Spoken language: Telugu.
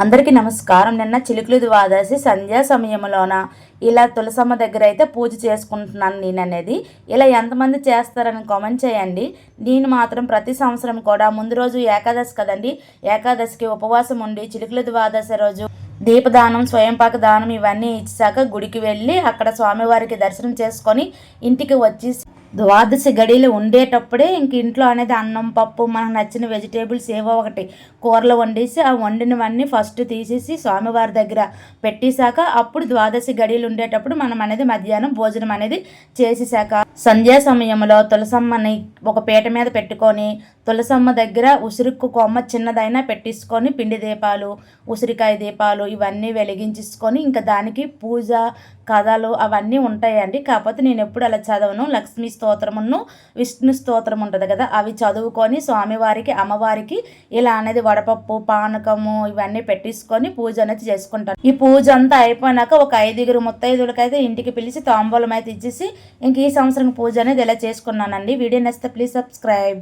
అందరికీ నమస్కారం. నిన్న చిలుకలు ద్వాదశి సంధ్యా సమయంలోన ఇలా తులసమ్మ దగ్గర అయితే పూజ చేసుకుంటున్నాను నేననేది. ఇలా ఎంతమంది చేస్తారని కామెంట్ చేయండి. నేను మాత్రం ప్రతి సంవత్సరం కూడా ముందు రోజు ఏకాదశి కదండి, ఏకాదశికి ఉపవాసం ఉండి చిలుకల ద్వాదశి రోజు దీపదానం, స్వయంపాక దానం ఇవన్నీ ఇచ్చాక గుడికి వెళ్ళి అక్కడ స్వామివారికి దర్శనం చేసుకొని ఇంటికి వచ్చి ద్వాదశి గడియలు ఉండేటప్పుడే ఇంక ఇంట్లో అనేది అన్నం, పప్పు, మనకు నచ్చిన వెజిటేబుల్స్ ఏవో ఒకటి కూరలు వండేసి ఆ వండినవన్నీ ఫస్ట్ తీసేసి స్వామివారి దగ్గర పెట్టేశాక అప్పుడు ద్వాదశి గడియలు ఉండేటప్పుడు మనం అనేది మధ్యాహ్నం భోజనం అనేది చేసేసాక సంధ్యా సమయంలో తులసమ్మని ఒక పీట మీద పెట్టుకొని తులసమ్మ దగ్గర ఉసిరికి కొమ్మ చిన్నదైనా పెట్టేసుకొని పిండి దీపాలు, ఉసిరికాయ దీపాలు ఇవన్నీ వెలిగించేసుకొని ఇంకా దానికి పూజ కథలు అవన్నీ ఉంటాయండి. కాకపోతే నేను ఎప్పుడు అలా చదవను. లక్ష్మీ స్తోత్రమును, విష్ణు స్తోత్రం ఉంటుంది కదా, అవి చదువుకొని స్వామివారికి, అమ్మవారికి ఇలా అనేది వడపప్పు, పానకము ఇవన్నీ పెట్టేసుకొని పూజ అనేది చేసుకుంటాను. ఈ పూజ అంతా అయిపోయినాక ఒక 5 ముత్తైదులకైతే ఇంటికి పిలిచి తాంబూలం అయితే ఇచ్చేసి ఇంక ఈ సంవత్సరం పూజ అనేది ఇలా చేసుకున్నానండి. వీడియో నచ్చితే ప్లీజ్ సబ్స్క్రైబ్.